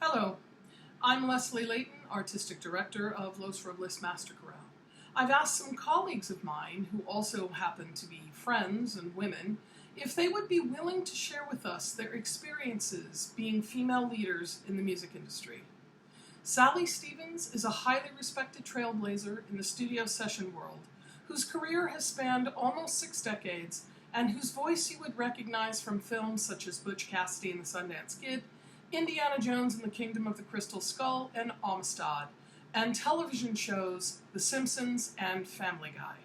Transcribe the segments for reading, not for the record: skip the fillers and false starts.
Hello, I'm Lesley Leighton, Artistic Director of Los Robles Master Chorale. I've asked some colleagues of mine, who also happen to be friends and women, if they would be willing to share with us their experiences being female leaders in the music industry. Sally Stevens is a highly respected trailblazer in the studio session world, whose career has spanned almost 6 decades, and whose voice you would recognize from films such as Butch Cassidy and the Sundance Kid, Indiana Jones and the Kingdom of the Crystal Skull, and Amistad, and television shows The Simpsons and Family Guy.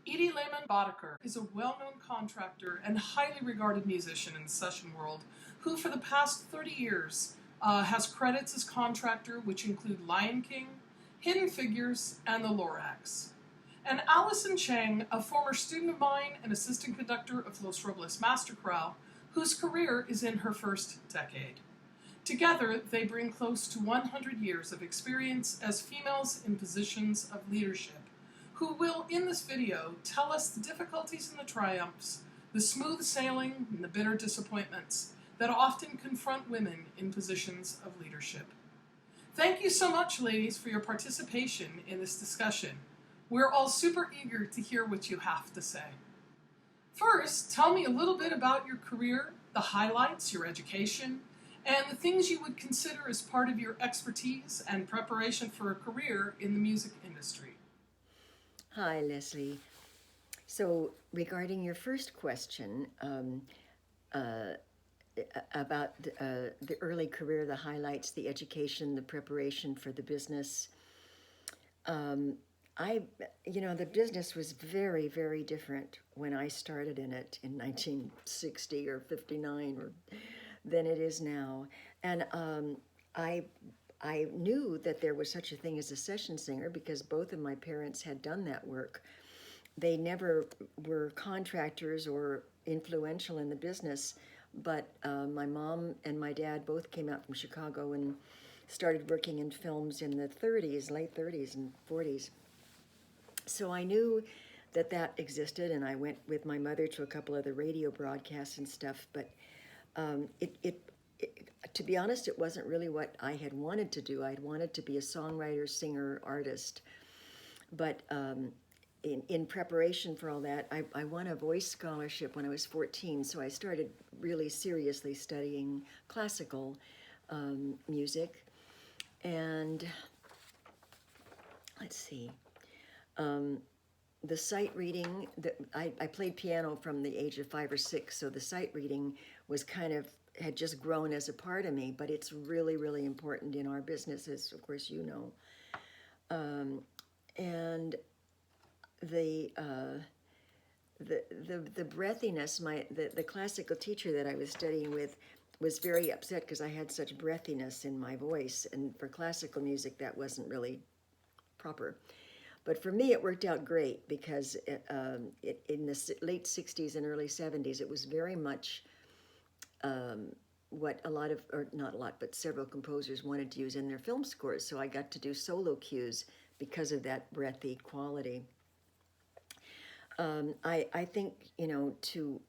Edie Lehmann Boddicker is a well-known contractor and highly regarded musician in the session world who for the past 30 years has credits as contractor which include Lion King, Hidden Figures, and The Lorax. And Allison Cheng, a former student of mine and assistant conductor of Los Robles Master Chorale, whose career is in her first decade. Together, they bring close to 100 years of experience as females in positions of leadership, who will, in this video, tell us the difficulties and the triumphs, the smooth sailing and the bitter disappointments that often confront women in positions of leadership. Thank you so much, ladies, for your participation in this discussion. We're all super eager to hear what you have to say. First, tell me a little bit about your career, the highlights, your education, and the things you would consider as part of your expertise and preparation for a career in the music industry. Hi, Leslie. So regarding your first question about the early career, the highlights, the education, the preparation for the business, the business was very, very different when I started in it in 1960 or 59 or than it is now. And I knew that there was such a thing as a session singer because both of my parents had done that work. They never were contractors or influential in the business, but my mom and my dad both came out from Chicago and started working in films in the 30s, late 30s and 40s. So I knew that existed, and I went with my mother to a couple of the radio broadcasts and stuff, but to be honest, it wasn't really what I had wanted to do. I'd wanted to be a songwriter, singer, artist. But in preparation for all that, I won a voice scholarship when I was 14, so I started really seriously studying classical music. And let's see, the sight reading, I played piano from the age of 5 or 6, so the sight reading was had just grown as a part of me, but it's really, really important in our business, as of course you know. And the breathiness, the classical teacher that I was studying with was very upset because I had such breathiness in my voice, and for classical music that wasn't really proper. But for me, it worked out great because in the late 60s and early 70s, it was very much what a lot of, or not a lot, but several composers wanted to use in their film scores. So I got to do solo cues because of that breathy quality. I think, to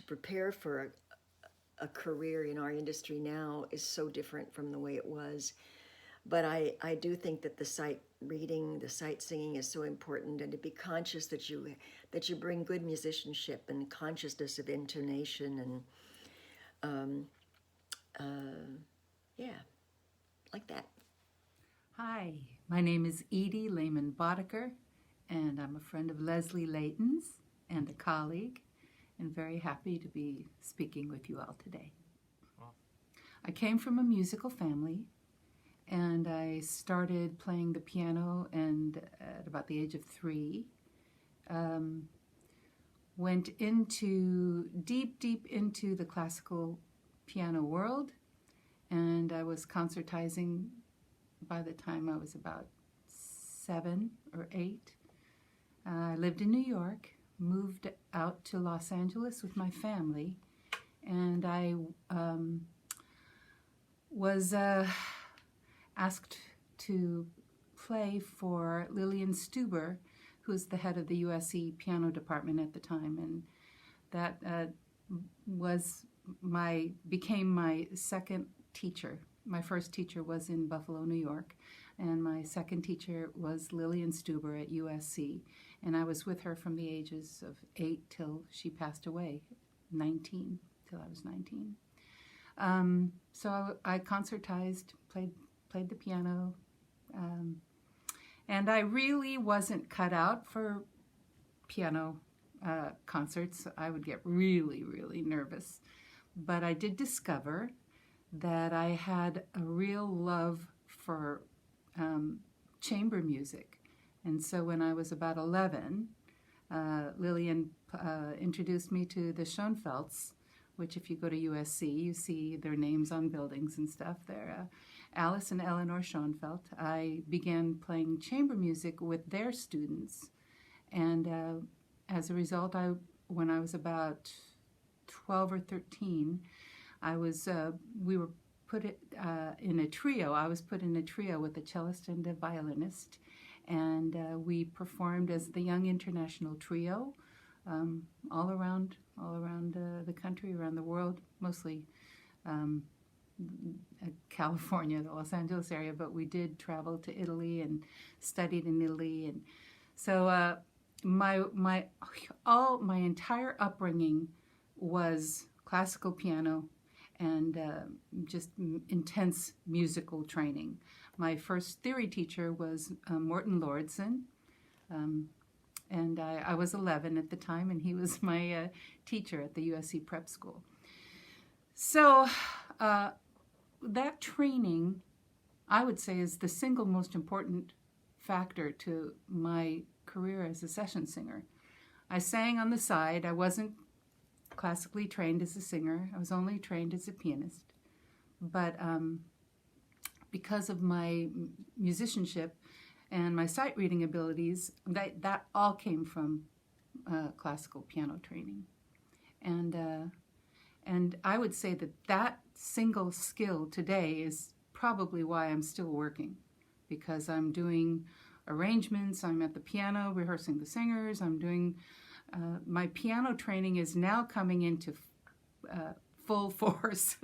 prepare for a career in our industry now is so different from the way it was. But I do think that the sight reading, the sight singing is so important, and to be conscious that you bring good musicianship and consciousness of intonation and like that. Hi, my name is Edie Lehmann Boddicker, and I'm a friend of Lesley Leighton's and a colleague, and very happy to be speaking with you all today. Wow. I came from a musical family, and I started playing the piano at about the age of 3. Went deep into the classical piano world, and I was concertizing by the time I was about 7 or 8. I lived in New York, moved out to Los Angeles with my family, and I was asked to play for Lillian Stuber, who was the head of the USC piano department at the time, and that became my second teacher my first teacher was in Buffalo, New York, and my second teacher was Lillian Stuber at USC, and I was with her from the ages of 8 till she passed away, 19, till I was 19. So I concertized, played the piano, and I really wasn't cut out for piano concerts. I would get really, really nervous. But I did discover that I had a real love for chamber music. And so when I was about 11, Lillian introduced me to the Schoenfelds, which if you go to USC, you see their names on buildings and stuff there. Alice and Eleanor Schoenfeld. I began playing chamber music with their students. And as a result, when I was about 12 or 13, we were put in a trio. I was put in a trio with a cellist and a violinist, and we performed as the Young International Trio all around the country, around the world, mostly California, the Los Angeles area, but we did travel to Italy and studied in Italy, and so my entire upbringing was classical piano and just intense musical training. My first theory teacher was Morton Lordson, and I was 11 at the time, and he was my teacher at the USC Prep School. So that training, I would say, is the single most important factor to my career as a session singer. I sang on the side. I wasn't classically trained as a singer. I was only trained as a pianist. But because of my musicianship and my sight reading abilities, that all came from classical piano training. And I would say that single skill today is probably why I'm still working, because I'm doing arrangements, I'm at the piano rehearsing the singers, I'm doing, my piano training is now coming into full force.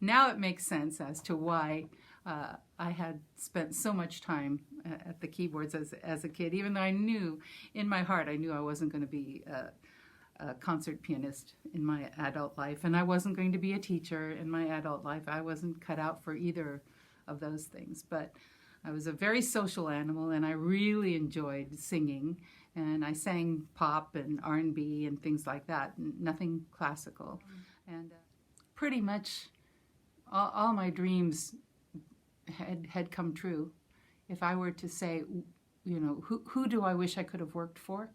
Now it makes sense as to why I had spent so much time at the keyboards as a kid, even though I knew, in my heart, I knew I wasn't going to be a concert pianist in my adult life, and I wasn't going to be a teacher in my adult life. I wasn't cut out for either of those things, but I was a very social animal, and I really enjoyed singing, and I sang pop and R&B and things like that, nothing classical. And pretty much all my dreams had come true. If I were to say, you know, who do I wish I could have worked for?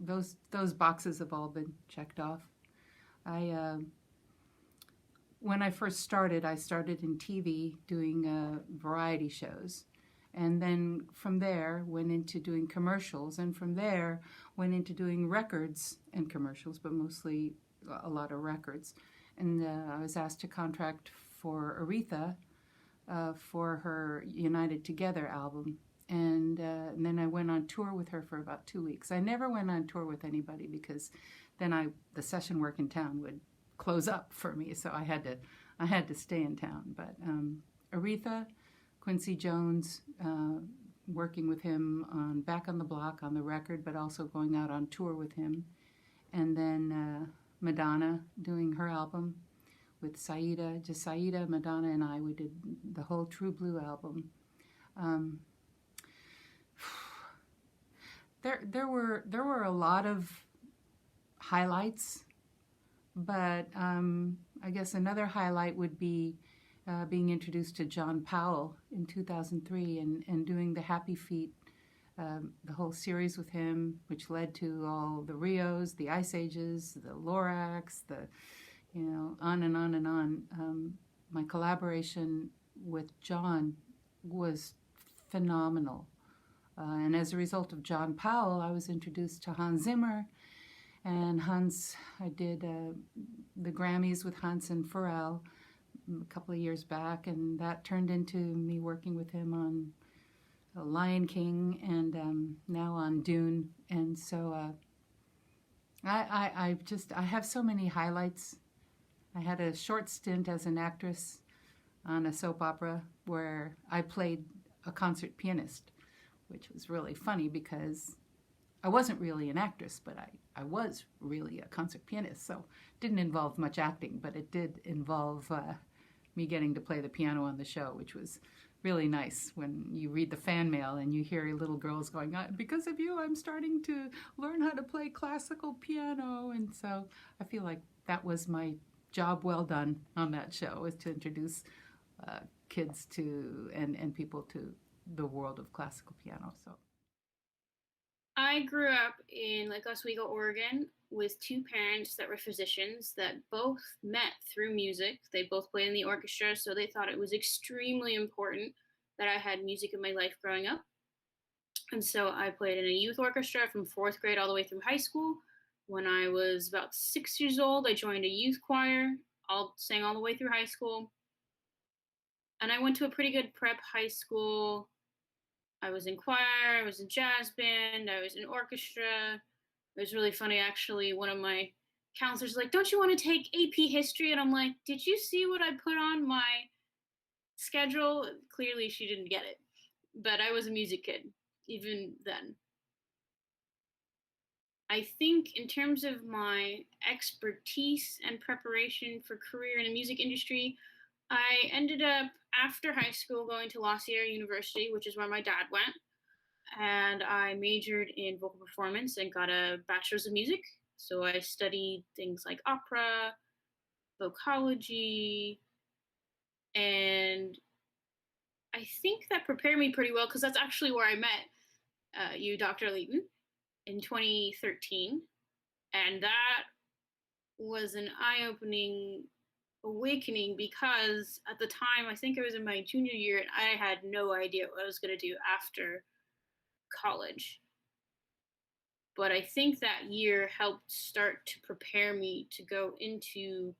Those boxes have all been checked off. When I first started, I started in TV doing variety shows. And then from there, went into doing commercials. And from there, went into doing records and commercials, but mostly a lot of records. And I was asked to contract for Aretha for her United Together album. And then I went on tour with her for about 2 weeks. I never went on tour with anybody because then the session work in town would close up for me, so I had to stay in town. But Aretha, Quincy Jones, working with him on Back on the Block on the record, but also going out on tour with him, and then Madonna doing her album with Saida, just Saida, Madonna, and I. We did the whole True Blue album. There were a lot of highlights, but I guess another highlight would be being introduced to John Powell in 2003 and doing the Happy Feet, the whole series with him, which led to all the Rios, the Ice Ages, the Lorax, on and on and on. My collaboration with John was phenomenal. And as a result of John Powell, I was introduced to Hans Zimmer. And Hans, I did the Grammys with Hans and Pharrell a couple of years back, and that turned into me working with him on Lion King and now on Dune. And so I have so many highlights. I had a short stint as an actress on a soap opera where I played a concert pianist, which was really funny because I wasn't really an actress, but I was really a concert pianist. So it didn't involve much acting, but it did involve me getting to play the piano on the show, which was really nice when you read the fan mail and you hear little girls going, because of you, I'm starting to learn how to play classical piano. And so I feel like that was my job well done on that show, was to introduce kids to and people to the world of classical piano. So I grew up in Lake Oswego, Oregon, with two parents that were physicians that both met through music. They both played in the orchestra, so they thought it was extremely important that I had music in my life growing up. And so I played in a youth orchestra from fourth grade all the way through high school. When I was about 6 years old, I joined a youth choir, sang all the way through high school. And I went to a pretty good prep high school. I was in choir, I was in jazz band, I was in orchestra. It was really funny, actually. One of my counselors was like, don't you want to take AP history? And I'm like, did you see what I put on my schedule? Clearly she didn't get it. But I was a music kid, even then. I think in terms of my expertise and preparation for career in the music industry, I ended up, after high school, going to La Sierra University, which is where my dad went. And I majored in vocal performance and got a bachelor's of music. So I studied things like opera, vocalogy, and I think that prepared me pretty well, because that's actually where I met you, Dr. Leighton, in 2013. And that was an eye-opening awakening, because at the time, I think I was in my junior year, and I had no idea what I was going to do after college. But I think that year helped start to prepare me to go into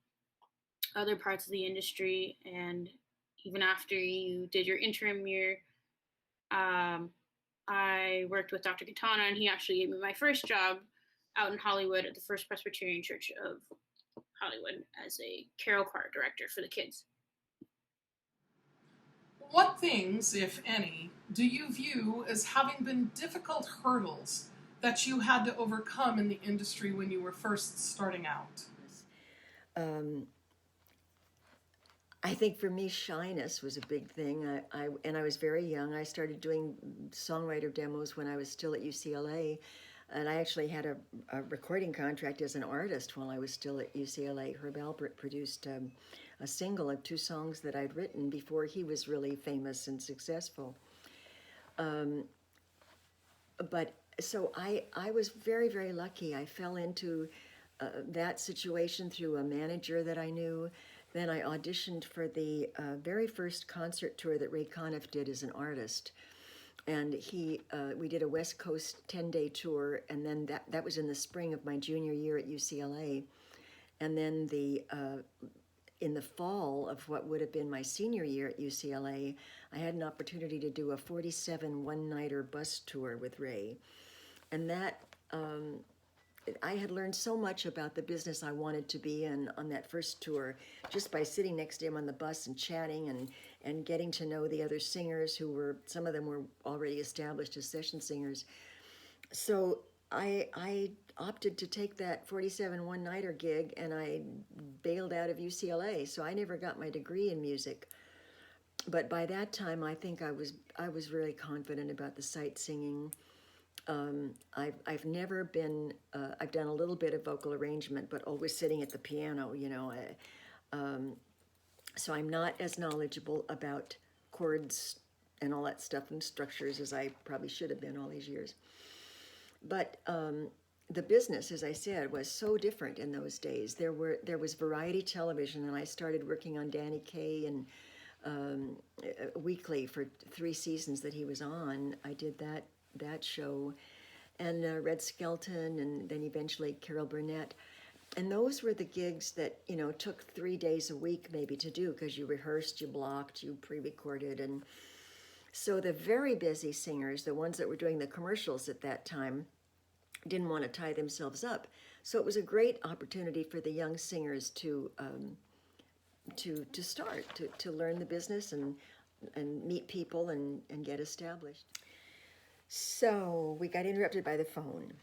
other parts of the industry. And even after you did your interim year, I worked with Dr. Katana, and he actually gave me my first job out in Hollywood at the First Presbyterian Church of Hollywood as a carol choir director for the kids. What things, if any, do you view as having been difficult hurdles that you had to overcome in the industry when you were first starting out? I think for me, shyness was a big thing. I was very young. I started doing songwriter demos when I was still at UCLA, and I actually had a recording contract as an artist while I was still at UCLA. Herb Alpert produced a single of 2 songs that I'd written before he was really famous and successful. But so I was very, very lucky. I fell into that situation through a manager that I knew. Then I auditioned for the very first concert tour that Ray Conniff did as an artist. And we did a West Coast 10-day tour, and then that was in the spring of my junior year at UCLA. And then in the fall of what would have been my senior year at UCLA, I had an opportunity to do a 47 one-nighter bus tour with Ray. And that, I had learned so much about the business I wanted to be in on that first tour, just by sitting next to him on the bus and chatting and getting to know the other singers some of them were already established as session singers. So I opted to take that 47 one-nighter gig, and I bailed out of UCLA, so I never got my degree in music. But by that time, I think I was really confident about the sight singing. I've never been, I've done a little bit of vocal arrangement, but always sitting at the piano, you know. So I'm not as knowledgeable about chords and all that stuff and structures as I probably should have been all these years. But the business, as I said, was so different in those days. There was variety television, and I started working on Danny Kaye and weekly for 3 seasons that he was on. I did that show, and Red Skelton, and then eventually Carol Burnett. And those were the gigs that, you know, took 3 days a week maybe to do, because you rehearsed, you blocked, you pre-recorded. And so the very busy singers, the ones that were doing the commercials at that time, didn't want to tie themselves up. So it was a great opportunity for the young singers to to start, to learn the business and meet people and get established. So we got interrupted by the phone.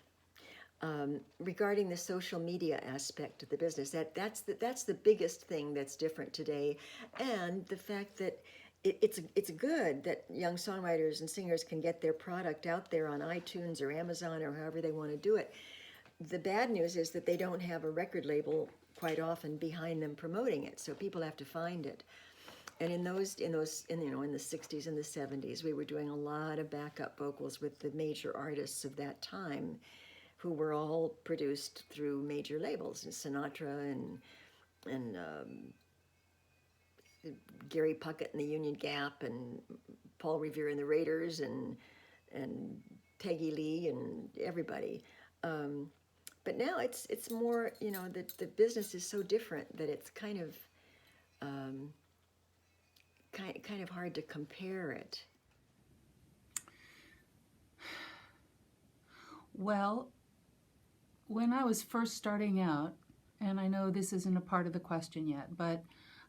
Regarding the social media aspect of the business, that's the biggest thing that's different today, and the fact that it's good that young songwriters and singers can get their product out there on iTunes or Amazon or however they want to do it. The bad news is that they don't have a record label quite often behind them promoting it, so people have to find it. And in the 60s and the 70s, we were doing a lot of backup vocals with the major artists of that time, who were all produced through major labels, and Sinatra and Gary Puckett and the Union Gap, and Paul Revere and the Raiders, and Peggy Lee and everybody. But now it's more, the business is so different that it's kind of hard to compare it. Well, when I was first starting out, and I know this isn't a part of the question yet, but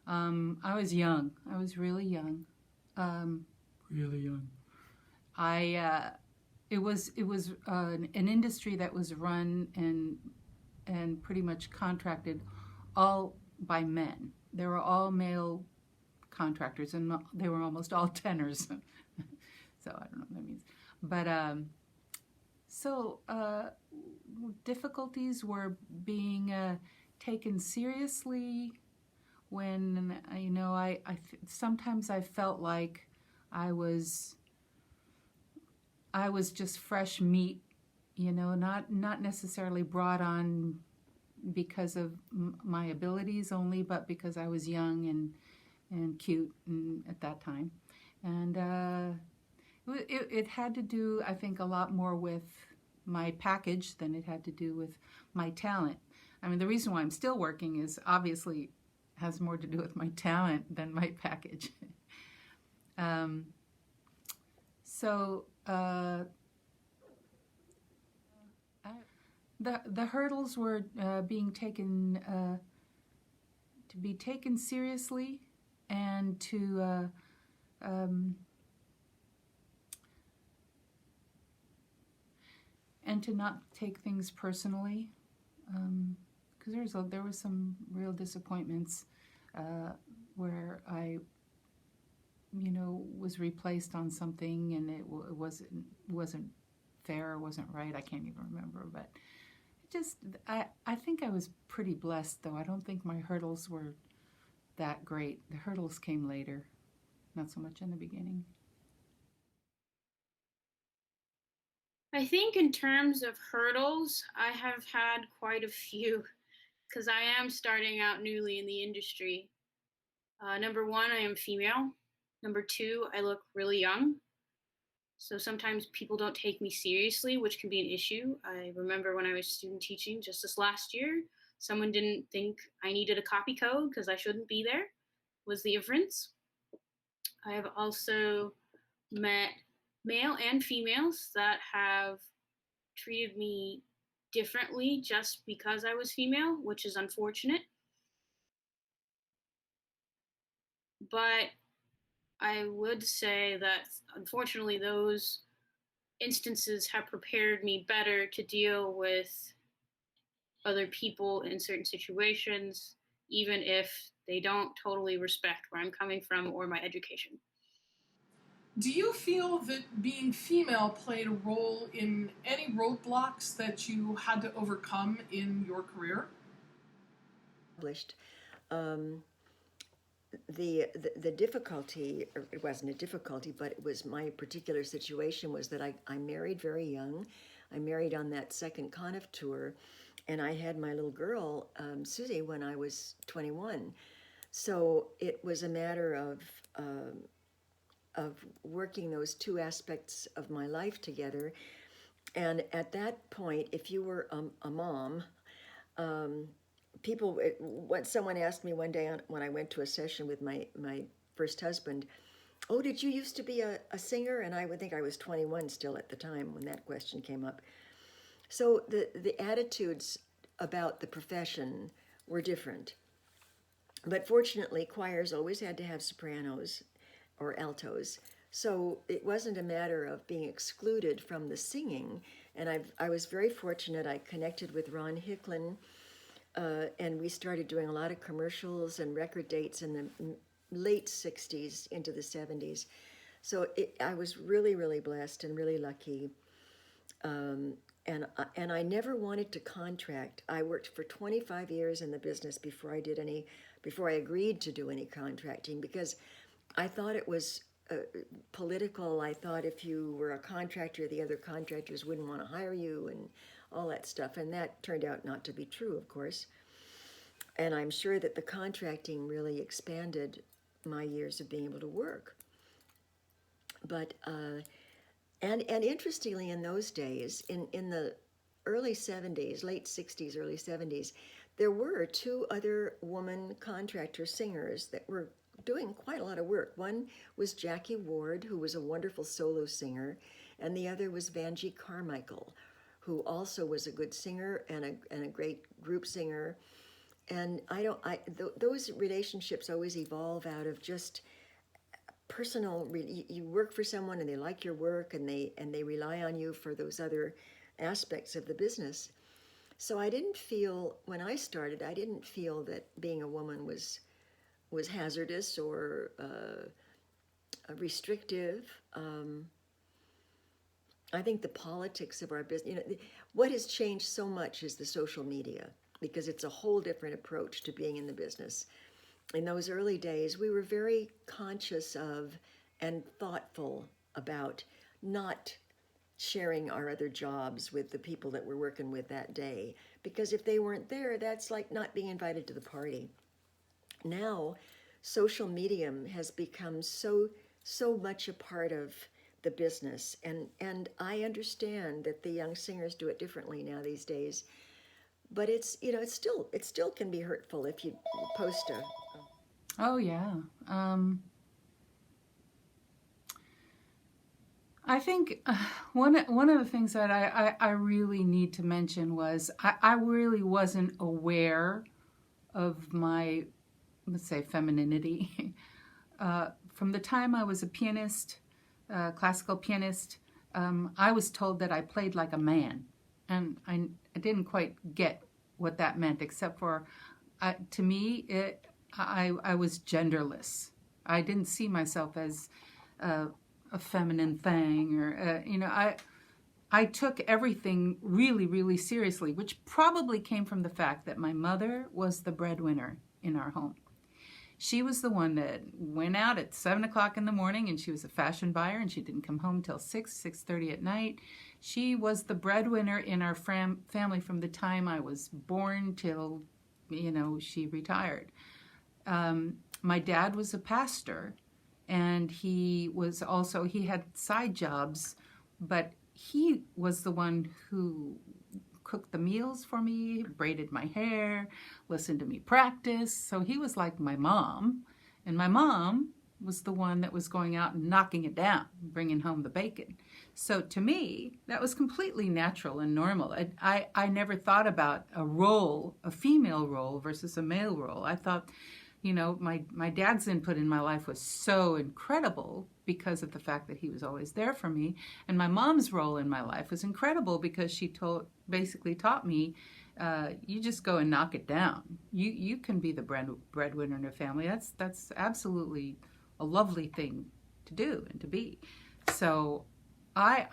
I was young. I was really young. Really young. It was an industry that was run and pretty much contracted all by men. They were all male contractors, and they were almost all tenors. So I don't know what that means. But difficulties were being taken seriously when, sometimes I felt like I was just fresh meat, not necessarily brought on because of my abilities only, but because I was young and cute at that time. And it had to do, I think, a lot more with my package than it had to do with my talent. I mean, the reason why I'm still working is obviously has more to do with my talent than my package. The hurdles were being taken to be taken seriously, and to not take things personally, because there was some real disappointments where I was replaced on something, and it wasn't fair, wasn't right. I can't even remember, but I think I was pretty blessed, though. I don't think my hurdles were that great. The hurdles came later, not so much in the beginning. I think in terms of hurdles, I have had quite a few, because I am starting out newly in the industry. Number one, I am female. Number two, I look really young. So sometimes people don't take me seriously, which can be an issue. I remember when I was student teaching just this last year, someone didn't think I needed a copy code because I shouldn't be there, was the inference. I have also met male and females that have treated me differently just because I was female, which is unfortunate. But I would say that unfortunately those instances have prepared me better to deal with other people in certain situations, even if they don't totally respect where I'm coming from or my education. Do you feel that being female played a role in any roadblocks that you had to overcome in your career? The difficulty, or it wasn't a difficulty, but it was my particular situation, was that I married very young. I married on that second Conniff tour, and I had my little girl, Susie, when I was 21. So it was a matter of working those two aspects of my life together. And at that point, if you were a mom, someone asked me one day when I went to a session with my first husband, "Oh, did you used to be a singer?" And I would think I was 21 still at the time when that question came up. So the attitudes about the profession were different. But fortunately, choirs always had to have sopranos or altos. So it wasn't a matter of being excluded from the singing. And I was very fortunate. I connected with Ron Hicklin, and we started doing a lot of commercials and record dates in the late 60s into the 70s. So I was really, really blessed and really lucky. And I never wanted to contract. I worked for 25 years in the business before I agreed to do any contracting, because I thought it was political. I thought if you were a contractor, the other contractors wouldn't want to hire you and all that stuff. And that turned out not to be true, of course. And I'm sure that the contracting really expanded my years of being able to work. But and interestingly, in those days, in the early 70s, late 60s, early 70s, there were two other woman contractor singers that were doing quite a lot of work. One was Jackie Ward, who was a wonderful solo singer, and the other was Vanjie Carmichael, who also was a good singer and a great group singer. And those relationships always evolve out of just personal. You work for someone and they like your work, and they rely on you for those other aspects of the business. So when I started, I didn't feel that being a woman was hazardous or restrictive. I think the politics of our business, what has changed so much is the social media, because it's a whole different approach to being in the business. In those early days, we were very conscious of and thoughtful about not sharing our other jobs with the people that we're working with that day, because if they weren't there, that's like not being invited to the party. Now, social media has become so much a part of the business, and I understand that the young singers do it differently now these days. But it still can be hurtful if you post a. Oh yeah. I think one of the things that I really need to mention was I really wasn't aware of my, let's say, femininity. From the time I was a pianist, classical pianist, I was told that I played like a man. And I didn't quite get what that meant, except for, to me, I was genderless. I didn't see myself as a feminine thing, or I took everything really, really seriously, which probably came from the fact that my mother was the breadwinner in our home. She was the one that went out at 7 o'clock in the morning, and she was a fashion buyer, and she didn't come home till 6:30 at night. She was the breadwinner in our family from the time I was born till, she retired. My dad was a pastor, and he had side jobs, but he was the one who cooked the meals for me, braided my hair, listened to me practice. So he was like my mom, and my mom was the one that was going out and knocking it down, bringing home the bacon. So to me, that was completely natural and normal. I never thought about a female role versus a male role. I thought, my dad's input in my life was so incredible because of the fact that he was always there for me. And my mom's role in my life was incredible because she basically taught me, you just go and knock it down. You can be the breadwinner in a family. That's absolutely a lovely thing to do and to be. So I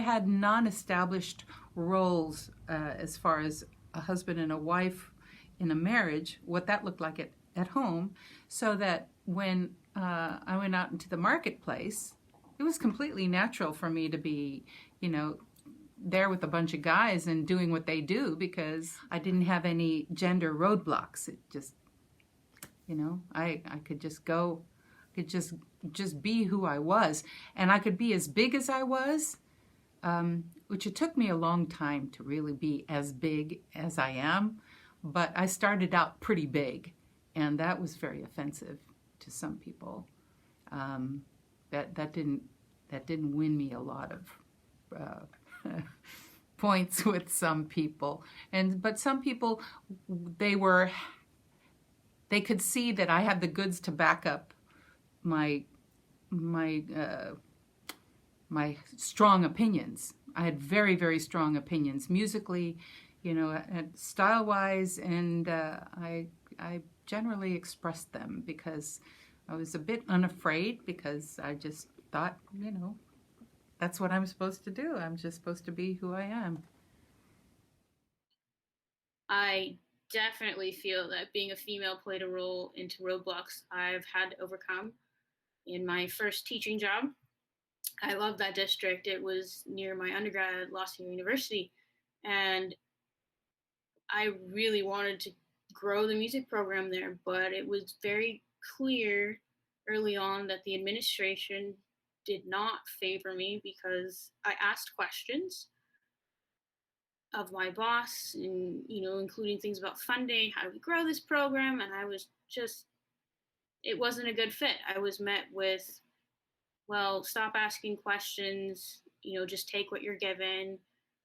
had non-established roles as far as a husband and a wife in a marriage, what that looked like at home, so that when I went out into the marketplace, it was completely natural for me to be, there with a bunch of guys and doing what they do, because I didn't have any gender roadblocks. It just, I could just go, could just be who I was, and I could be as big as I was, which it took me a long time to really be as big as I am. But I started out pretty big, and that was very offensive to some people. That didn't win me a lot of points with some people. But some people, they were they could see that I had the goods to back up my my my strong opinions. I had very, very strong opinions musically, style-wise, and I generally expressed them because I was a bit unafraid, because I just thought, that's what I'm supposed to do. I'm just supposed to be who I am. I definitely feel that being a female played a role into roadblocks I've had to overcome. In my first teaching job, I loved that district. It was near my undergrad at Law University, and I really wanted to grow the music program there, but it was very clear early on that the administration did not favor me because I asked questions of my boss, and including things about funding, how do we grow this program, and I was just, it wasn't a good fit. I was met with, well, stop asking questions, just take what you're given,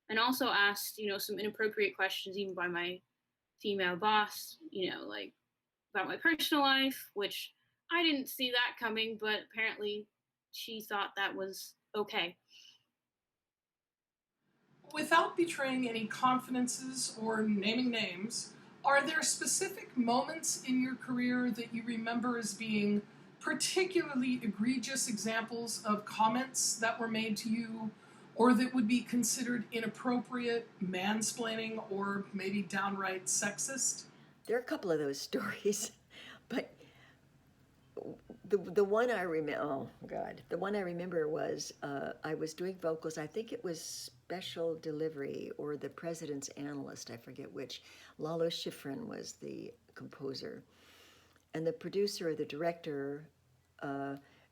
and also asked, some inappropriate questions even by my female boss, like about my personal life, which I didn't see that coming, but apparently she thought that was okay. Without betraying any confidences or naming names, are there specific moments in your career that you remember as being particularly egregious examples of comments that were made to you, or that would be considered inappropriate, mansplaining, or maybe downright sexist? There are a couple of those stories, but the one I remember, oh God, the one I remember was I was doing vocals. I think it was Special Delivery or The President's Analyst. I forget which. Lalo Schifrin was the composer, and the producer or the director.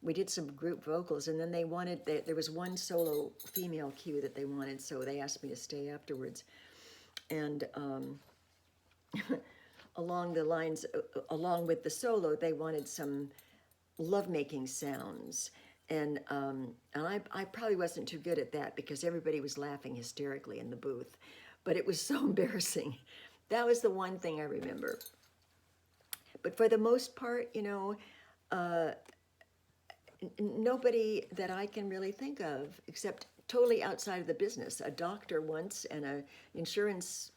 We did some group vocals, and then they wanted. There was one solo female cue that they wanted, so they asked me to stay afterwards, and. Along the lines, along with the solo, they wanted some lovemaking sounds, and I probably wasn't too good at that because everybody was laughing hysterically in the booth, but it was so embarrassing. That was the one thing I remember. But for the most part, nobody that I can really think of, except totally outside of the business, a doctor once and an insurance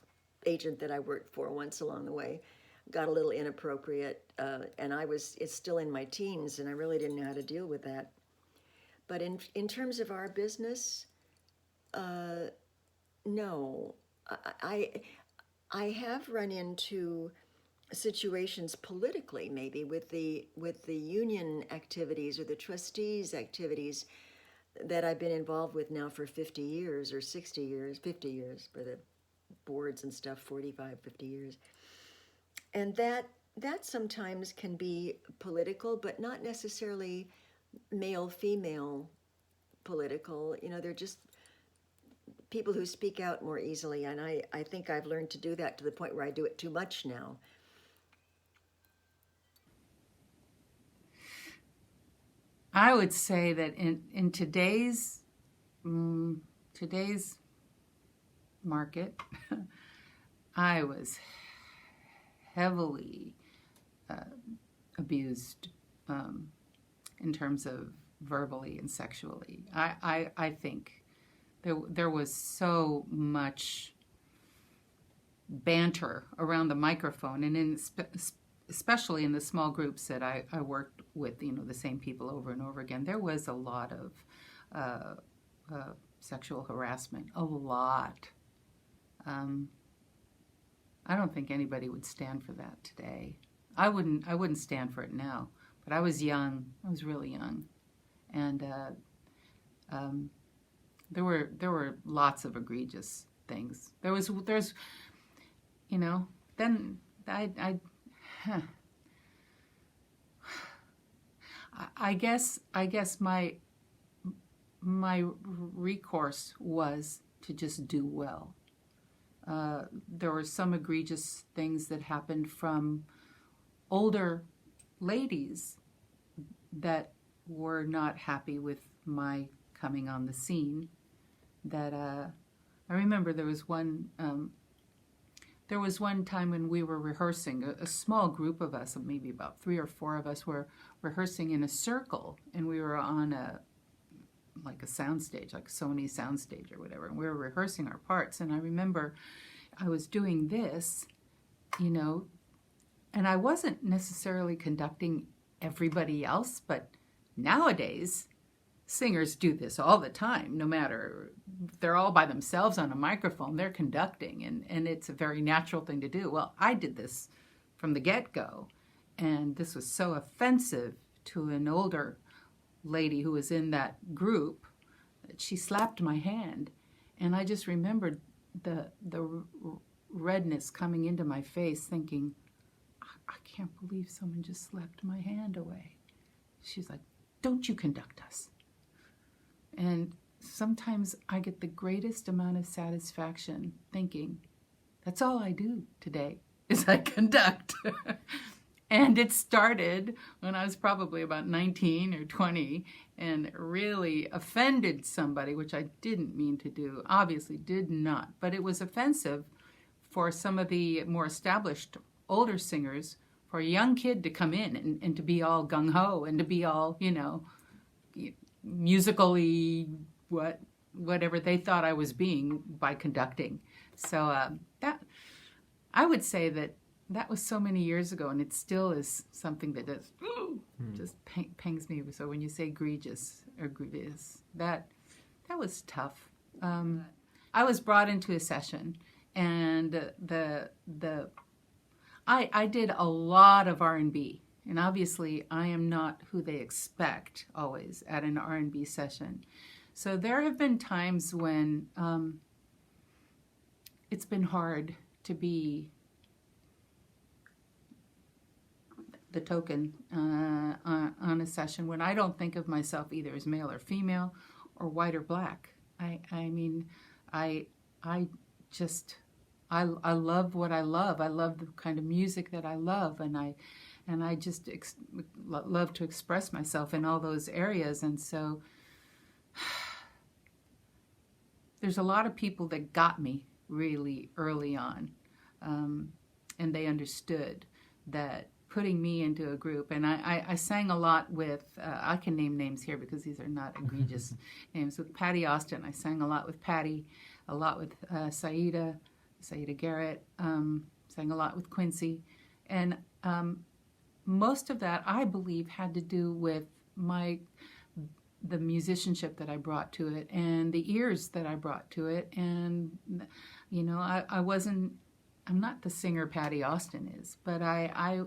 agent that I worked for once along the way, got a little inappropriate, and it's still in my teens, and I really didn't know how to deal with that. But in terms of our business, no. I have run into situations politically, maybe with the union activities or the trustees activities that I've been involved with now for 50 years or 60 years, 50 years for the boards and stuff, 45, 50 years. And that sometimes can be political, but not necessarily male-female political. They're just people who speak out more easily, and I think I've learned to do that to the point where I do it too much now. I would say that in today's market, I was heavily abused in terms of verbally and sexually. I think there was so much banter around the microphone, and especially in the small groups that I worked with, the same people over and over again, there was a lot of sexual harassment, a lot. I don't think anybody would stand for that today. I wouldn't stand for it now, but I was young. I was really young, and there were lots of egregious things. There's then I guess my recourse was to just do well. There were some egregious things that happened from older ladies that were not happy with my coming on the scene. That I remember there was one there was one time when we were rehearsing, a small group of us, maybe about 3 or 4 of us, were rehearsing in a circle, and we were on a soundstage, like Sony soundstage or whatever, and we were rehearsing our parts. And I remember I was doing this, and I wasn't necessarily conducting everybody else, but nowadays singers do this all the time. No matter, they're all by themselves on a microphone, they're conducting, and it's a very natural thing to do. Well, I did this from the get-go, and this was so offensive to an older lady who was in that group that she slapped my hand, and I just remembered the redness coming into my face, thinking, I can't believe someone just slapped my hand away. She's like, don't you conduct us. And sometimes I get the greatest amount of satisfaction thinking, that's all I do today, is I conduct. And it started when I was probably about 19 or 20 and really offended somebody, which I didn't mean to do, obviously did not. But it was offensive for some of the more established older singers, for a young kid to come in and to be all gung-ho and to be all, musically whatever they thought I was being by conducting. So that, I would say that was so many years ago, and it still is something that just pangs me. So when you say egregious or grievous, that was tough. I was brought into a session, and I did a lot of R&B. And obviously, I am not who they expect always at an R&B session. So there have been times when it's been hard to be the token on a session when I don't think of myself either as male or female or white or black. I love what I love. I love the kind of music that I love, and I just love to express myself in all those areas. And so there's a lot of people that got me really early on, and they understood that putting me into a group, and I sang a lot with, I can name names here because these are not egregious names, with Patty Austin. I sang a lot with Patty, a lot with Saida Garrett, sang a lot with Quincy, and most of that, I believe, had to do with the musicianship that I brought to it and the ears that I brought to it. And, I'm not the singer Patty Austin is, but I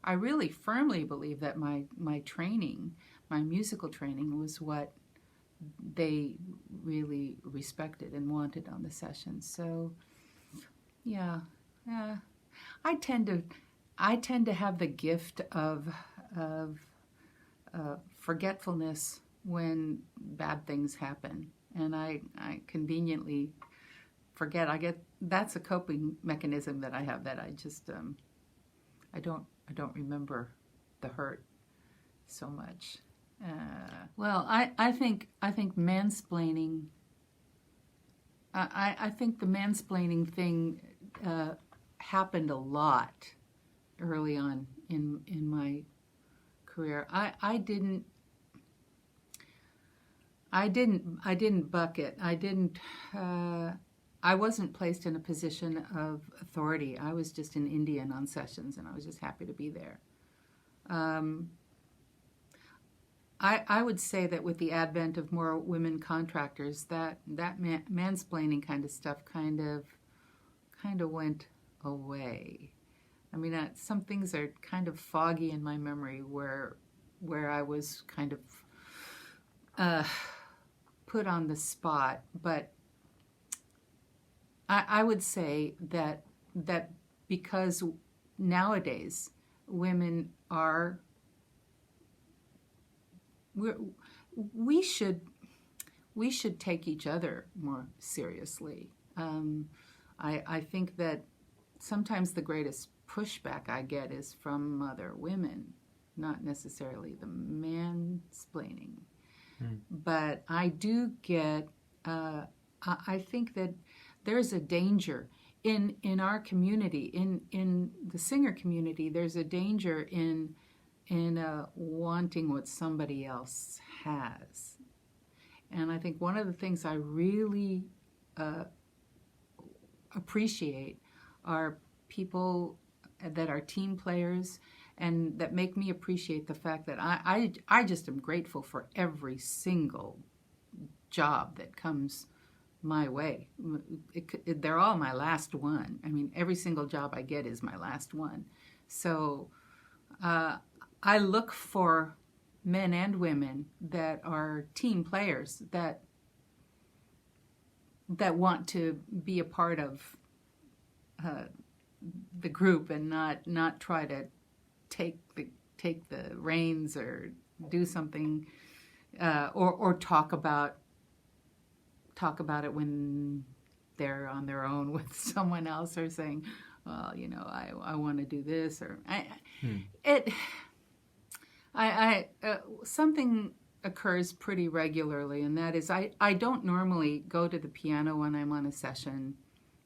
really firmly believe that my training, my musical training, was what they really respected and wanted on the session. So, yeah. I tend to have the gift of forgetfulness when bad things happen, and I conveniently forget. That's a coping mechanism that I have, that I just I don't remember the hurt so much. Well, I think mansplaining. I think the mansplaining thing happened a lot early on in my career. I didn't buck it. I wasn't placed in a position of authority. I was just an Indian on sessions, and I was just happy to be there. I would say that with the advent of more women contractors, that mansplaining kind of stuff kind of went away. I mean, some things are kind of foggy in my memory where I was kind of put on the spot, but I would say that because nowadays women are, we should take each other more seriously. I think that sometimes the greatest pushback I get is from other women, not necessarily the mansplaining. But I do get, I think that there's a danger in our community, in the singer community, there's a danger in wanting what somebody else has. And I think one of the things I really appreciate are people that are team players, and that make me appreciate the fact that I just am grateful for every single job that comes my way. They're all my last one. I mean, every single job I get is my last one. So I look for men and women that are team players, that want to be a part of the group and not try to take the reins or do something or talk about it when they're on their own with someone else, or saying, well, I want to do this, or something occurs pretty regularly, and that is I don't normally go to the piano when I'm on a session.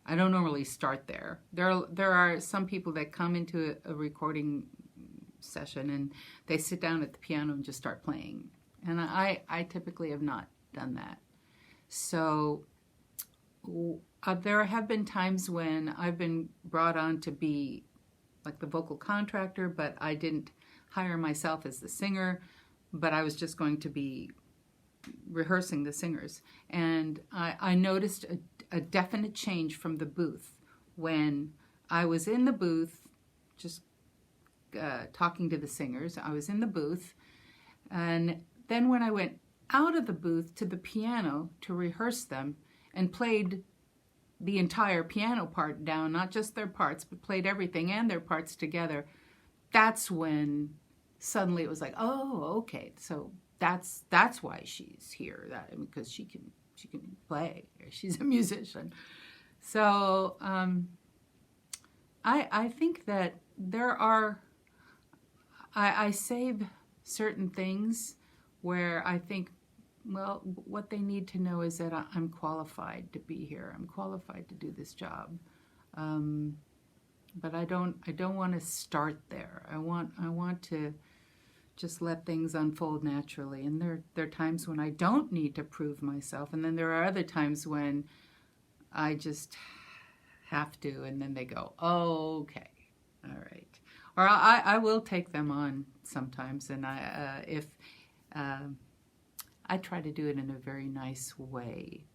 I don't normally start there. There are some people that come into a recording session and they sit down at the piano and just start playing, and I typically have not done that. So there have been times when I've been brought on to be like the vocal contractor, but I didn't hire myself as the singer, but I was just going to be rehearsing the singers. And I noticed a definite change from the booth when I was in the booth just talking to the singers. I was in the booth, and then when I went out of the booth to the piano to rehearse them and played the entire piano part down, not just their parts, but played everything and their parts together, that's when suddenly it was like, oh, okay, so that's why she's here, because she can play, or she's a musician. So I think that there are, I save certain things where I think, well, what they need to know is that I'm qualified to be here. I'm qualified to do this job. But I don't want to start there. I want to just let things unfold naturally. And there are times when I don't need to prove myself, and then there are other times when I just have to, and then they go, oh, okay, all right. Or I will take them on sometimes, and I try to do it in a very nice way.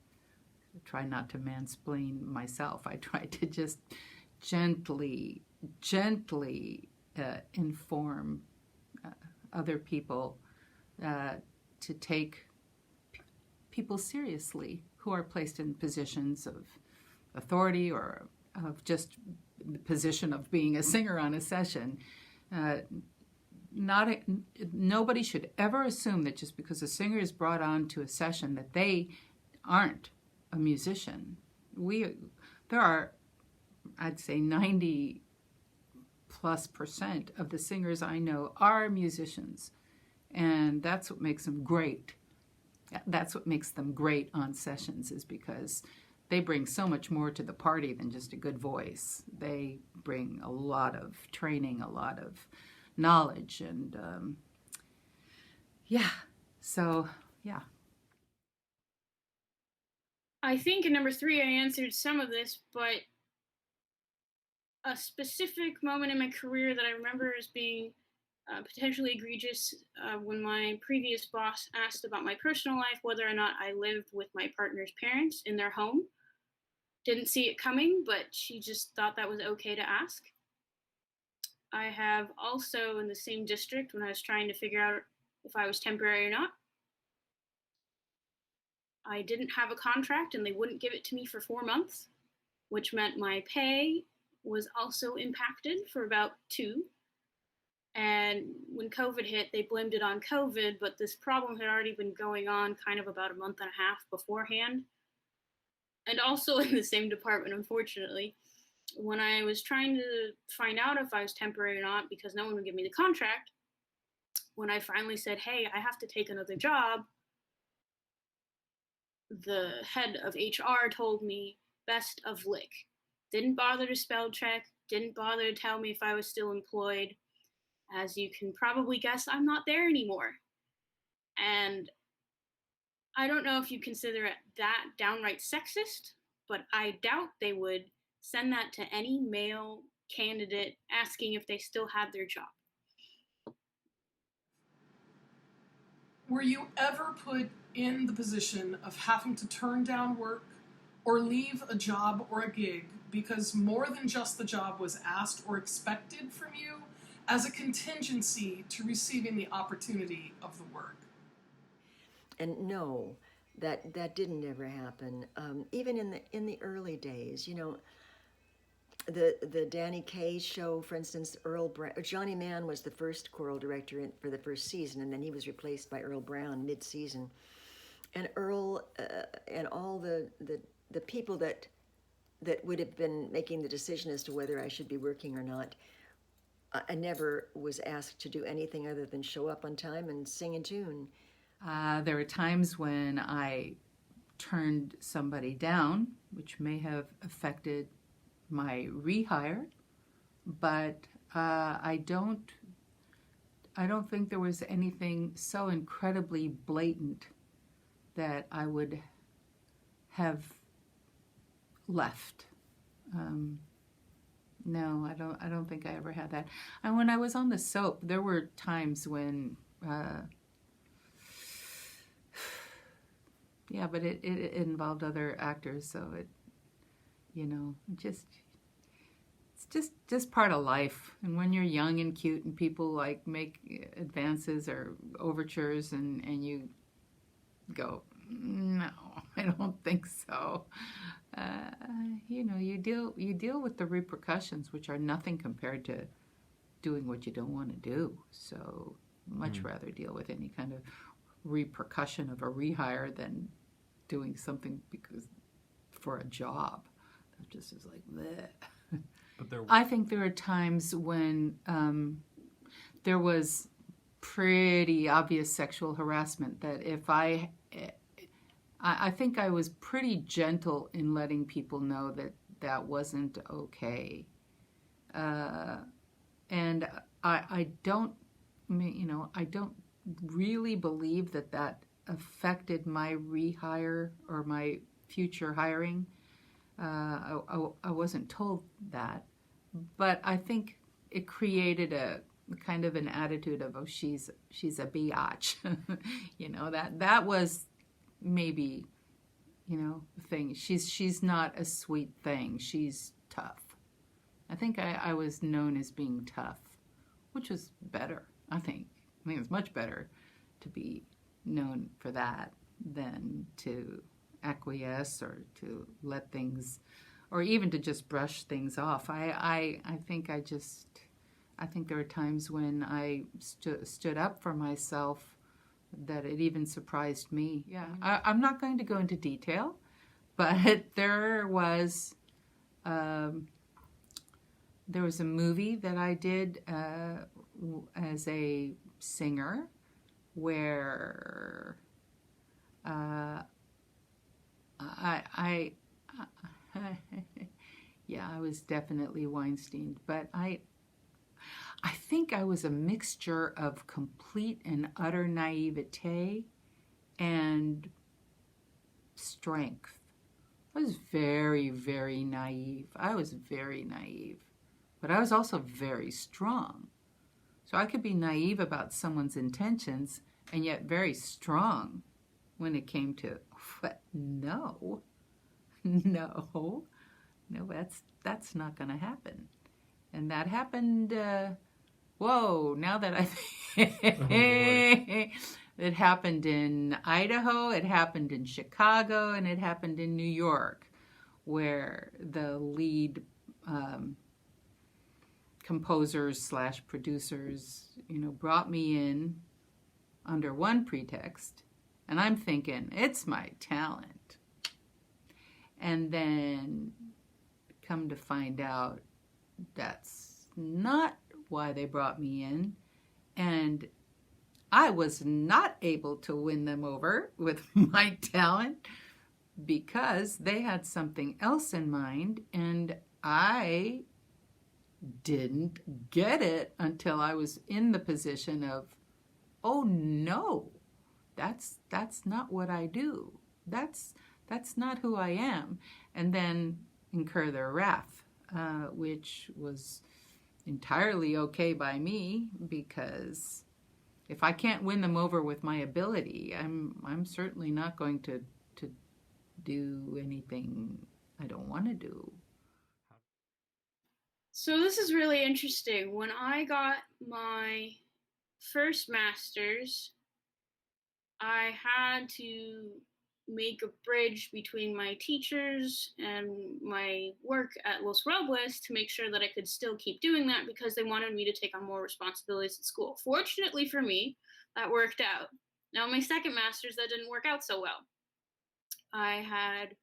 I try not to mansplain myself. I try to just gently inform other people to take people seriously who are placed in positions of authority, or of just the position of being a singer on a session. Nobody should ever assume that just because a singer is brought on to a session that they aren't a musician. There are, I'd say, 90+% of the singers I know are musicians, and that's what makes them great. That's what makes them great on sessions, is because they bring so much more to the party than just a good voice. They bring a lot of training, a lot of knowledge, and so. I think in number 3 I answered some of this, but a specific moment in my career that I remember as being potentially egregious, when my previous boss asked about my personal life, whether or not I lived with my partner's parents in their home. Didn't see it coming, but she just thought that was okay to ask. I have also, in the same district, when I was trying to figure out if I was temporary or not, I didn't have a contract and they wouldn't give it to me for 4 months, which meant my pay was also impacted for about 2. And when COVID hit, they blamed it on COVID, but this problem had already been going on kind of about a month and a half beforehand. And also in the same department, unfortunately, when I was trying to find out if I was temporary or not, because no one would give me the contract, when I finally said, hey, I have to take another job, the head of HR told me, best of luck. Didn't bother to spell check, didn't bother to tell me if I was still employed. As you can probably guess, I'm not there anymore. And I don't know if you consider it that downright sexist, but I doubt they would send that to any male candidate asking if they still had their job. Were you ever put in the position of having to turn down work or leave a job or a gig because more than just the job was asked or expected from you as a contingency to receiving the opportunity of the work? And no, that didn't ever happen. Even in the early days, you know, the Danny Kaye show, for instance, Johnny Mann was the first choral director for the first season, and then he was replaced by Earl Brown mid-season. And Earl and all the people that would have been making the decision as to whether I should be working or not, I never was asked to do anything other than show up on time and sing a tune. There were times when I turned somebody down, which may have affected my rehire, but I don't think there was anything so incredibly blatant that I would have left. No, I don't think I ever had that. And when I was on the soap, there were times when, yeah, but it involved other actors, so it, you know, it's just part of life. And when you're young and cute and people like make advances or overtures and you go, no, I don't think so. You know, you deal with the repercussions, which are nothing compared to doing what you don't want to do. So much rather deal with any kind of repercussion of a rehire than doing something for a job. That just is like bleh. But I think there are times when there was pretty obvious sexual harassment that if I think I was pretty gentle in letting people know that that wasn't okay. And I don't, you know, I don't really believe that affected my rehire or my future hiring. I wasn't told that, but I think it created a kind of an attitude of, oh, she's a biatch. You know, that was maybe, you know, the thing. She's not a sweet thing. She's tough. I think I was known as being tough, which was better, I think. I think it's much better to be known for that than to acquiesce or to let things, or even to just brush things off. I think there were times when I stood up for myself that it even surprised me. Yeah, I'm not going to go into detail, but there was a movie that I did as a singer where yeah, I was definitely Weinsteined, but I think I was a mixture of complete and utter naivete and strength. I was very, very naive. I was very naive, but I was also very strong. So I could be naive about someone's intentions and yet very strong when it came to, no, that's not going to happen. And that happened, now that I think it happened in Idaho, it happened in Chicago, and it happened in New York, where the lead composers / producers, you know, brought me in under one pretext, and I'm thinking, it's my talent. And then come to find out that's not why they brought me in, and I was not able to win them over with my talent because they had something else in mind, and I didn't get it until I was in the position of, oh no, that's not what I do. That's not who I am. And then incur their wrath, which was entirely okay by me, because if I can't win them over with my ability, I'm certainly not going to do anything I don't want to do. So this is really interesting. When I got my first master's, I had to make a bridge between my teachers and my work at Los Robles to make sure that I could still keep doing that, because they wanted me to take on more responsibilities at school. Fortunately for me, that worked out. Now, my second master's, that didn't work out so well. I had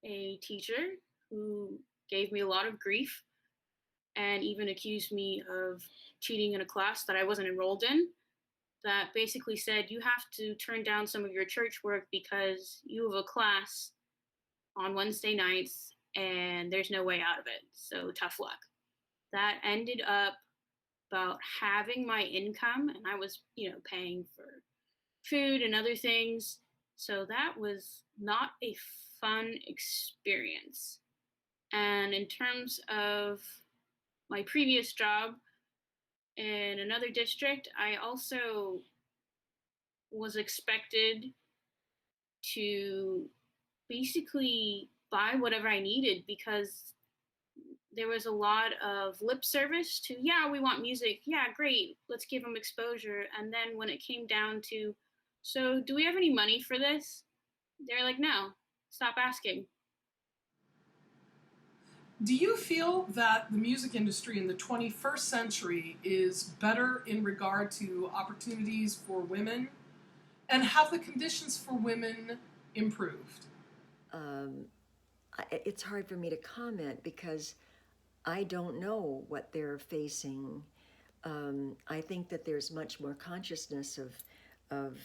a teacher who gave me a lot of grief and even accused me of cheating in a class that I wasn't enrolled in, that basically said, you have to turn down some of your church work because you have a class on Wednesday nights and there's no way out of it. So tough luck. That ended up about halving my income, and I was, paying for food and other things. So that was not a fun experience. And in terms of my previous job in another district, I also was expected to basically buy whatever I needed, because there was a lot of lip service to, yeah, we want music. Yeah, great. Let's give them exposure. And then when it came down to, so do we have any money for this? They're like, no, stop asking. Do you feel that the music industry in the 21st century is better in regard to opportunities for women? And have the conditions for women improved? It's hard for me to comment because I don't know what they're facing. I think that there's much more consciousness of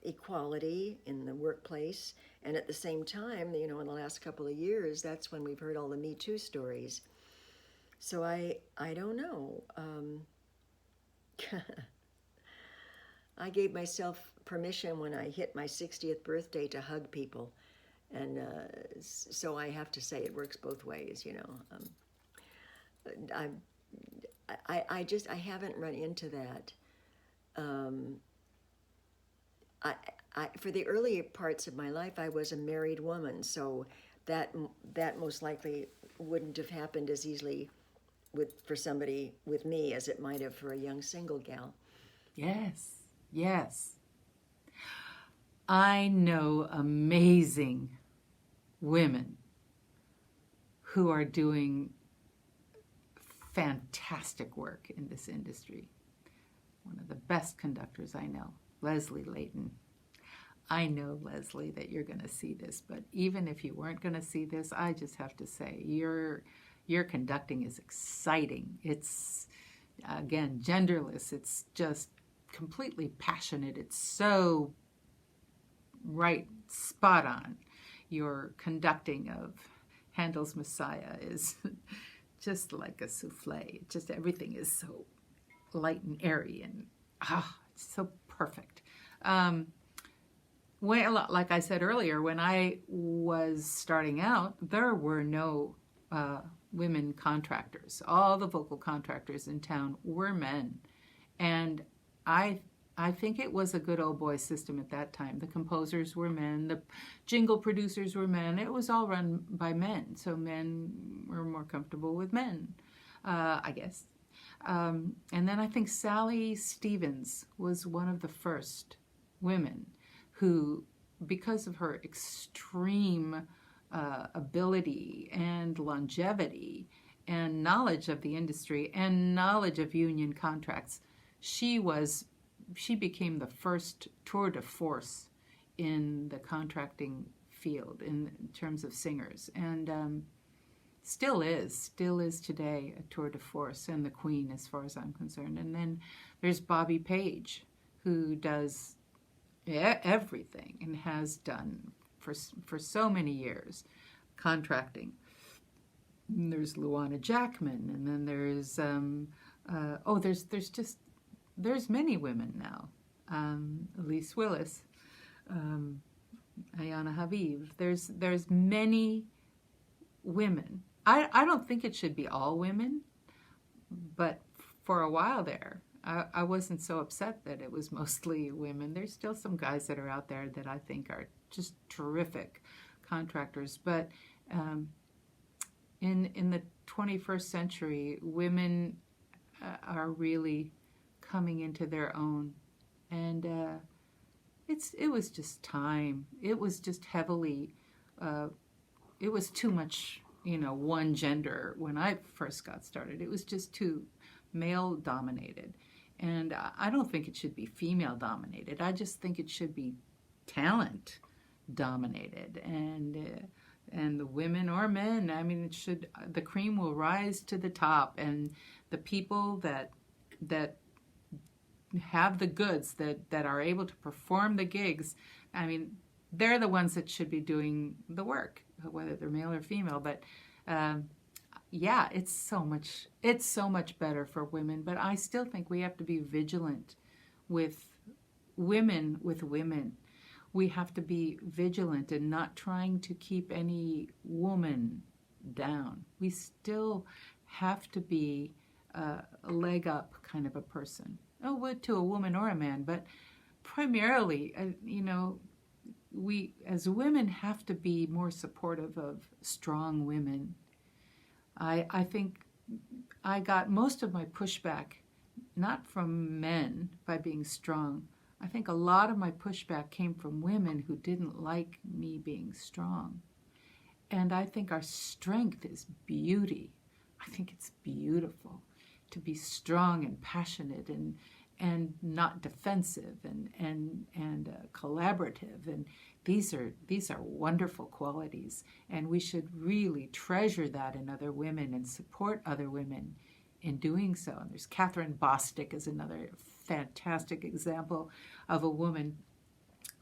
equality in the workplace, and at the same time, in the last couple of years, that's when we've heard all the Me Too stories. So I don't know. I gave myself permission when I hit my 60th birthday to hug people, and so I have to say it works both ways. I haven't run into that. For the earlier parts of my life, I was a married woman, so that most likely wouldn't have happened as easily for somebody with me as it might have for a young single gal. Yes. I know amazing women who are doing fantastic work in this industry. One of the best conductors I know, Lesley Leighton. I know, Lesley, that you're going to see this, but even if you weren't going to see this, I just have to say your conducting is exciting. It's, again, genderless. It's just completely passionate. It's so right, spot on. Your conducting of Handel's Messiah is just like a souffle. Just everything is so light and airy, and it's so perfect. Well, like I said earlier, when I was starting out, there were no women contractors. All the vocal contractors in town were men, and I think it was a good old boy system at that time. The composers were men, the jingle producers were men. It was all run by men, so men were more comfortable with men, I guess. And then I think Sally Stevens was one of the first women who, because of her extreme ability and longevity and knowledge of the industry and knowledge of union contracts, she became the first tour de force in the contracting field in terms of singers, and still is today a tour de force, and the queen as far as I'm concerned. And then there's Bobby Page, who does everything and has done for so many years contracting. there's Luana Jackman, and then there's many women now. Elise Willis, Ayana Habib. There's many women. I don't think it should be all women, but for a while there, I wasn't so upset that it was mostly women. There's still some guys that are out there that I think are just terrific contractors, but in the 21st century, women are really coming into their own, and it was just time. It was just heavily. It was too much, one gender when I first got started. It was just too male dominated, and I don't think it should be female dominated. I just think it should be talent dominated, and the women or men. I mean, the cream will rise to the top, and the people that have the goods, that are able to perform the gigs, I mean, they're the ones that should be doing the work, whether they're male or female. But yeah, it's so much better for women. But I still think we have to be vigilant with women. We have to be vigilant in not trying to keep any woman down. We still have to be a leg up kind of a person. To a woman or a man, but primarily, we as women have to be more supportive of strong women. I think I got most of my pushback not from men by being strong. I think a lot of my pushback came from women who didn't like me being strong. And I think our strength is beauty. I think it's beautiful to be strong and passionate and not defensive and collaborative. And these are wonderful qualities. And we should really treasure that in other women and support other women in doing so. And there's Catherine Bostic is another fantastic example of a woman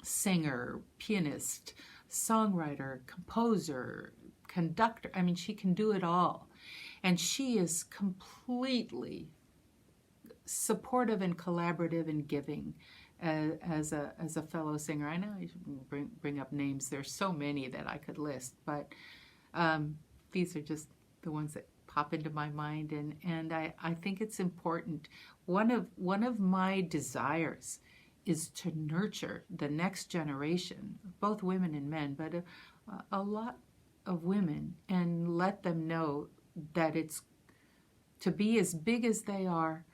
singer, pianist, songwriter, composer, conductor. I mean, she can do it all. And she is completely supportive and collaborative and giving as a fellow singer. I know I should bring up names. There's so many that I could list, but these are just the ones that pop into my mind, and I think it's important. One of my desires is to nurture the next generation, both women and men, but a lot of women, and let them know that it's to be as big as they are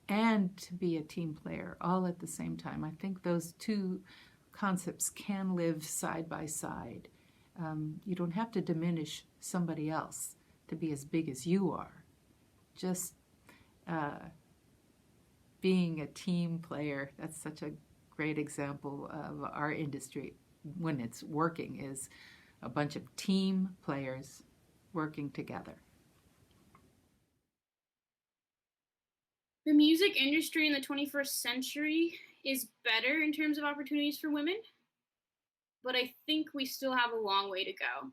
and to be a team player all at the same time. I think those two concepts can live side by side. You don't have to diminish somebody else to be as big as you are. Just being a team player, that's such a great example of our industry when it's working, is a bunch of team players working together. The music industry in the 21st century is better in terms of opportunities for women, but I think we still have a long way to go.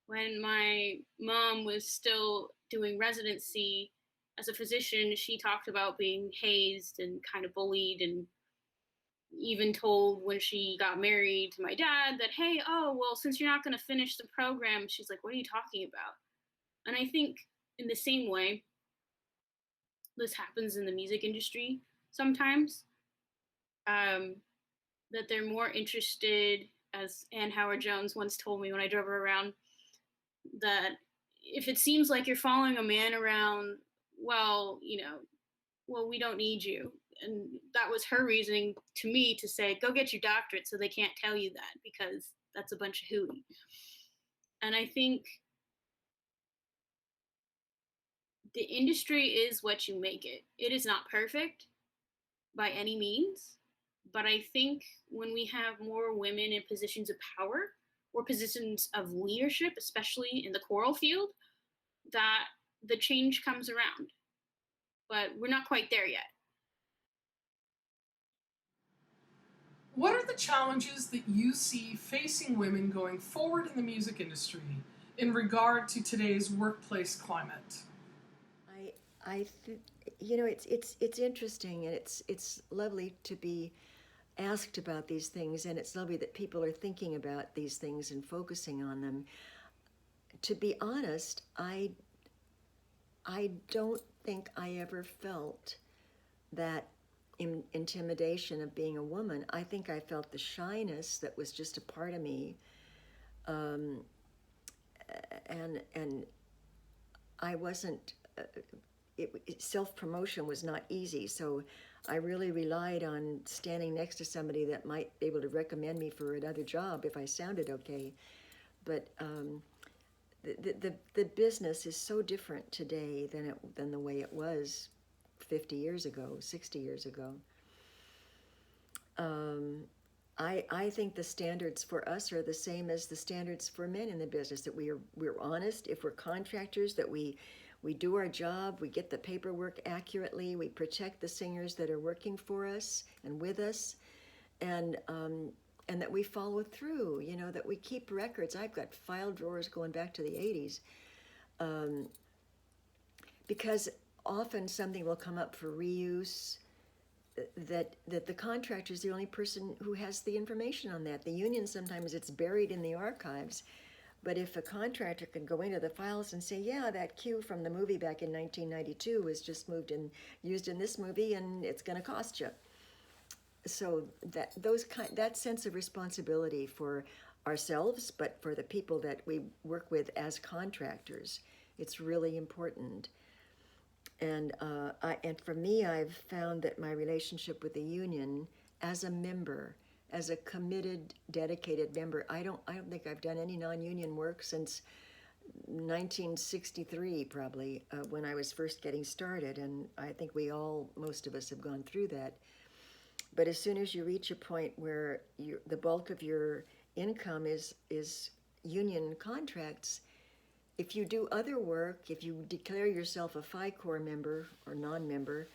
When my mom was still doing residency as a physician, she talked about being hazed and kind of bullied, and even told when she got married to my dad that, hey, since you're not going to finish the program, she's like, what are you talking about? And I think in the same way, this happens in the music industry sometimes, that they're more interested, as Ann Howard Jones once told me when I drove her around, that if it seems like you're following a man around, we don't need you. And that was her reasoning to me to say, go get your doctorate so they can't tell you that, because that's a bunch of hooey. And I think the industry is what you make it. It is not perfect by any means, but I think when we have more women in positions of power or positions of leadership, especially in the choral field, that the change comes around. But we're not quite there yet. What are the challenges that you see facing women going forward in the music industry? in regard to today's workplace climate? It's interesting, and it's lovely to be asked about these things, and it's lovely that people are thinking about these things and focusing on them. To be honest, I don't think I ever felt that intimidation of being a woman. I think I felt the shyness that was just a part of me, and I wasn't. Self-promotion was not easy, so I really relied on standing next to somebody that might be able to recommend me for another job if I sounded okay. But the business is so different today than the way it was 50 years ago, 60 years ago. I think the standards for us are the same as the standards for men in the business, that we're honest. If we're contractors, that we do our job, we get the paperwork accurately, we protect the singers that are working for us and with us, and that we follow through, that we keep records. I've got file drawers going back to the 80s, because often something will come up for reuse, that the contractor is the only person who has the information on that. The union, sometimes it's buried in the archives. But if a contractor could go into the files and say, yeah, that cue from the movie back in 1992 was just used in this movie, and it's going to cost you. So that sense of responsibility for ourselves, but for the people that we work with as contractors, it's really important. And for me, I've found that my relationship with the union as a member, as a committed, dedicated member, I don't think I've done any non-union work since 1963, probably, when I was first getting started. And I think most of us have gone through that. But as soon as you reach a point where the bulk of your income is union contracts, if you do other work, if you declare yourself a Phi Corps member or non-member,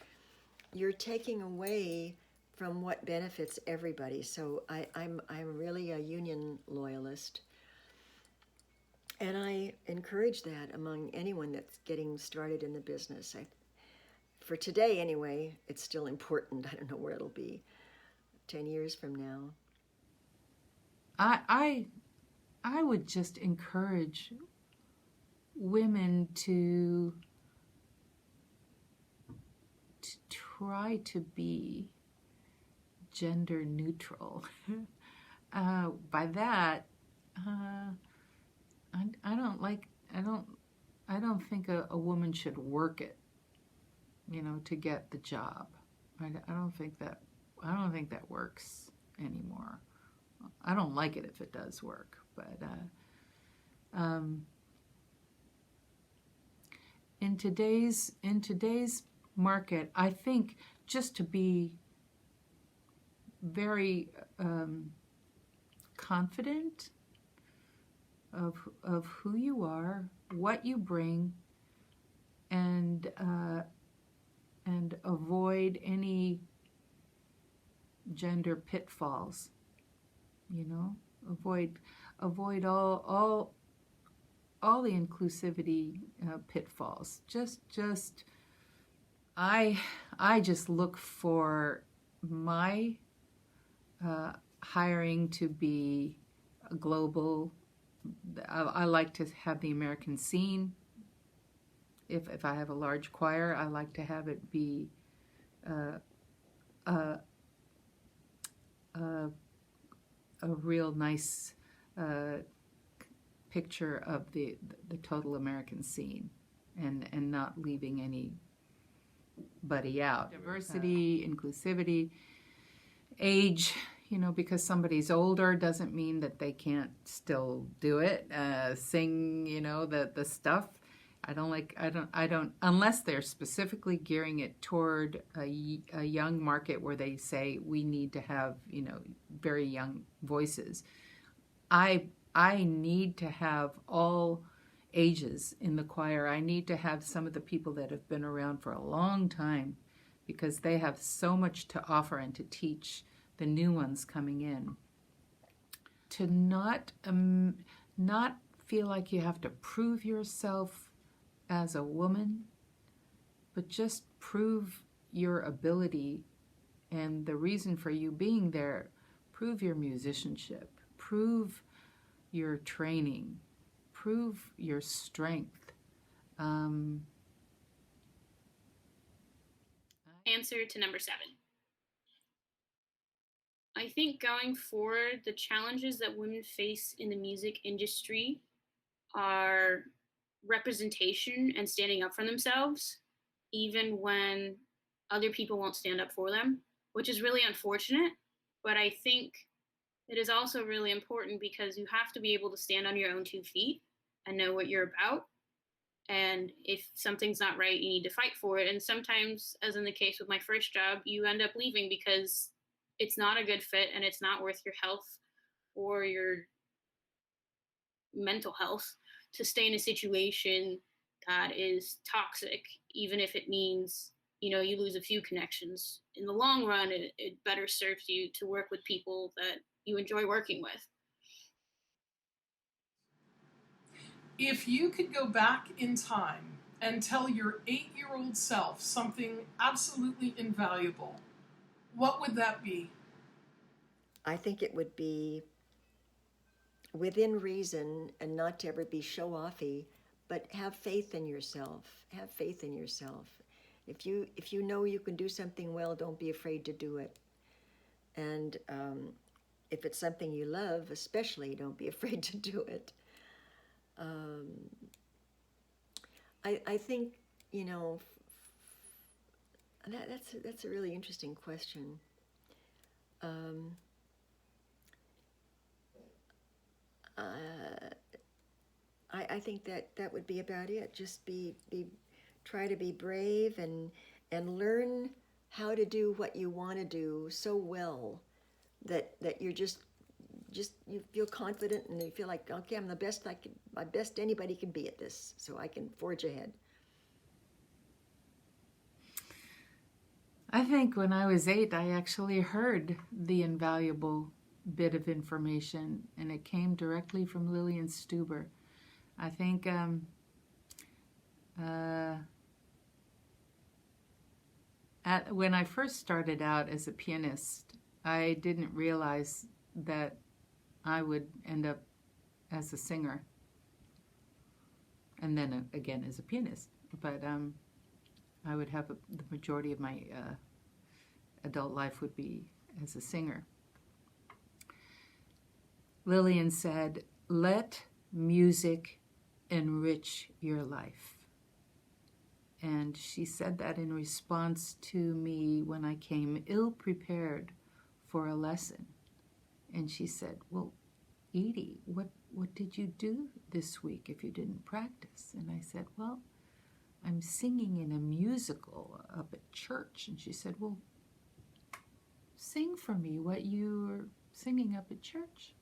you're taking away from what benefits everybody. So I'm really a union loyalist, and I encourage that among anyone that's getting started in the business. For today anyway, it's still important. I don't know where it'll be 10 years from now. I would just encourage women to try to be gender neutral. By that, I don't think a woman should work it, to get the job. I don't think that works anymore. I don't like it if it does work, but in today's market, I think just to be very confident of who you are, what you bring, and avoid any gender pitfalls. Avoid all the inclusivity pitfalls. I just look for my hiring to be global. I like to have the American scene. If I have a large choir, I like to have it be a real nice picture of the total American scene, and not leaving anybody out. Diversity, inclusivity, age. Because somebody's older doesn't mean that they can't still do it. Sing, the stuff. I don't, unless they're specifically gearing it toward a young market where they say we need to have, very young voices. I need to have all ages in the choir. I need to have some of the people that have been around for a long time, because they have so much to offer and to teach the new ones coming in. To not feel like you have to prove yourself as a woman, but just prove your ability and the reason for you being there. Prove your musicianship, prove your training, prove your strength. Answer to number 7. I think going forward, the challenges that women face in the music industry are representation and standing up for themselves, even when other people won't stand up for them, which is really unfortunate. But I think it is also really important because you have to be able to stand on your own 2 feet and know what you're about. And if something's not right, you need to fight for it. And sometimes, as in the case with my first job, you end up leaving because it's not a good fit and it's not worth your health or your mental health to stay in a situation that is toxic, even if it means, you lose a few connections. In the long run, it better serves you to work with people that you enjoy working with. If you could go back in time and tell your 8-year-old self something absolutely invaluable, what would that be? I think it would be within reason and not to ever be show-offy, but have faith in yourself. Have faith in yourself. If you know you can do something well, don't be afraid to do it. And if it's something you love, especially, don't be afraid to do it. I think, that's a really interesting question. I think that would be about it. Just try to be brave and learn how to do what you want to do so well that you're just you feel confident and you feel like, okay, I'm the best my best anybody can be at this, so I can forge ahead. I think when I was 8, I actually heard the invaluable bit of information, and it came directly from Lillian Stuber. I think when I first started out as a pianist, I didn't realize that I would end up as a singer and then again as a pianist. But I would have the majority of my adult life would be as a singer. Lillian said, "Let music enrich your life." And she said that in response to me when I came ill-prepared for a lesson. And she said, "Well, Edie, what did you do this week if you didn't practice?" And I said, "Well, I'm singing in a musical up at church." And she said, "Well, sing for me what you were singing up at church."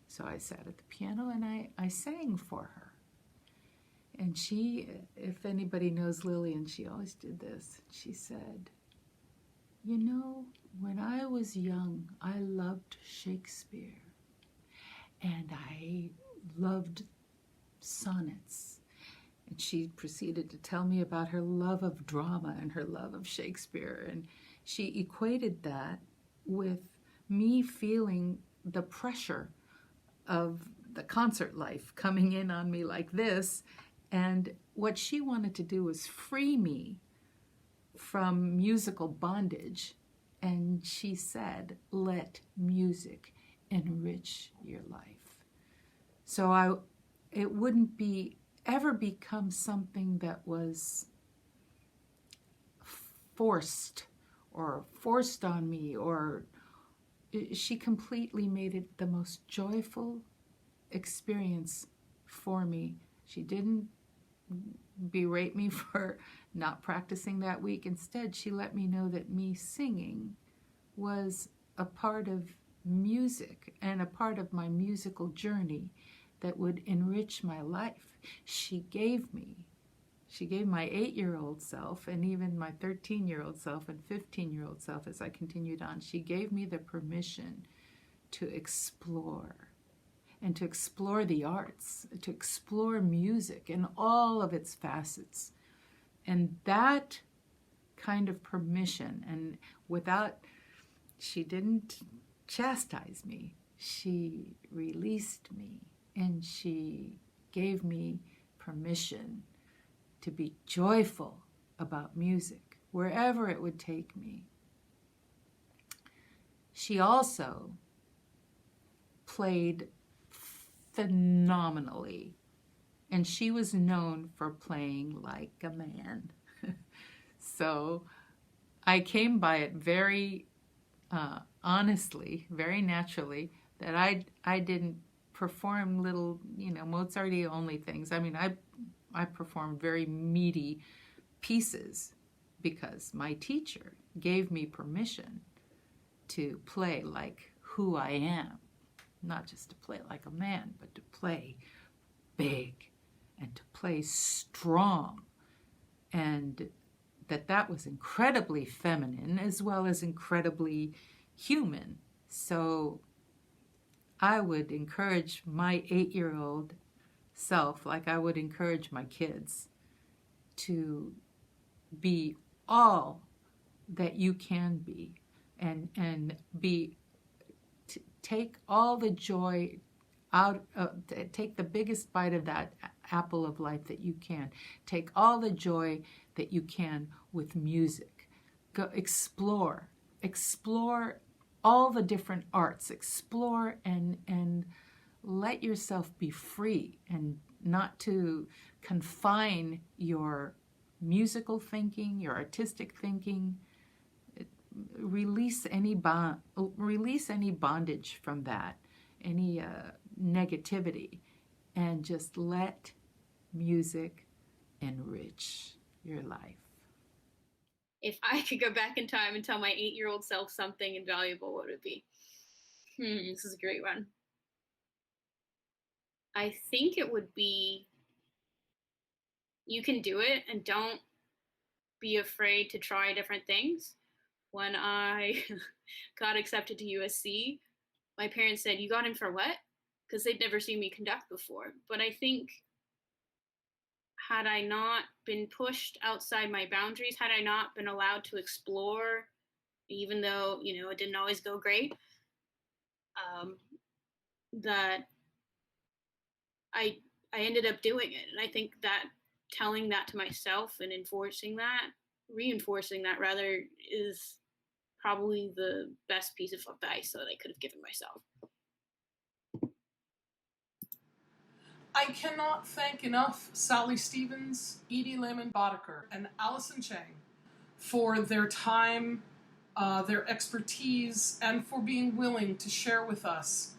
So I sat at the piano and I sang for her. And she, if anybody knows Lillian, she always did this. She said, when I was young, I loved Shakespeare. And I loved sonnets. And she proceeded to tell me about her love of drama and her love of Shakespeare. And she equated that with me feeling the pressure of the concert life coming in on me like this. And what she wanted to do was free me from musical bondage. And she said, "Let music enrich your life." So it wouldn't ever become something that was forced on me, or she completely made it the most joyful experience for me. She didn't berate me for not practicing that week. Instead, she let me know that me singing was a part of music and a part of my musical journey that would enrich my life. She gave my 8-year-old self, and even my 13-year-old self and 15-year-old self, as I continued on, she gave me the permission to explore and to explore the arts, to explore music in all of its facets. And that kind of permission, and she didn't chastise me, she released me, and she gave me permission to be joyful about music, wherever it would take me. She also played phenomenally, and she was known for playing like a man. So I came by it very honestly, very naturally, that I didn't perform little, Mozarty only things. I mean, I performed very meaty pieces because my teacher gave me permission to play like who I am. Not just to play like a man, but to play big and to play strong. And that was incredibly feminine as well as incredibly human. So I would encourage my 8-year-old self, like I would encourage my kids, to be all that you can be, and take all the joy out of, take the biggest bite of that apple of life that you can. Take all the joy that you can with music. Go explore all the different arts. Explore and let yourself be free, and not to confine your musical thinking, your artistic thinking. Release any bondage from that, any negativity, and just let music enrich your life. If I could go back in time and tell my 8-year-old self something invaluable, what would it be? This is a great one. I think it would be, you can do it, and don't be afraid to try different things. When I got accepted to USC, my parents said, "You got in for what?" Because they'd never seen me conduct before. But I think, had I not been pushed outside my boundaries, had I not been allowed to explore, even though, it didn't always go great, that I ended up doing it. And I think that telling that to myself and reinforcing that rather, is probably the best piece of advice that I could have given myself. I cannot thank enough Sally Stevens, Edie Lehmann Boddicker, and Allison Cheng for their time, their expertise, and for being willing to share with us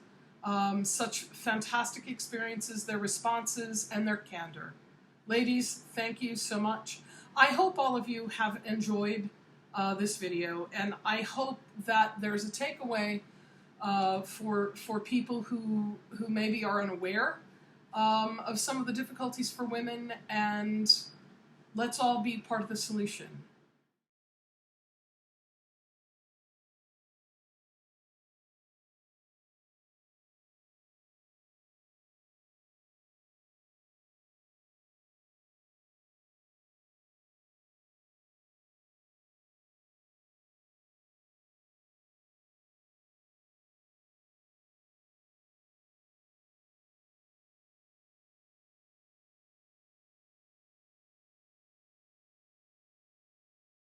such fantastic experiences, their responses, and their candor. Ladies, thank you so much. I hope all of you have enjoyed this video, and I hope that there's a takeaway for people who maybe are unaware of some of the difficulties for women, and let's all be part of the solution.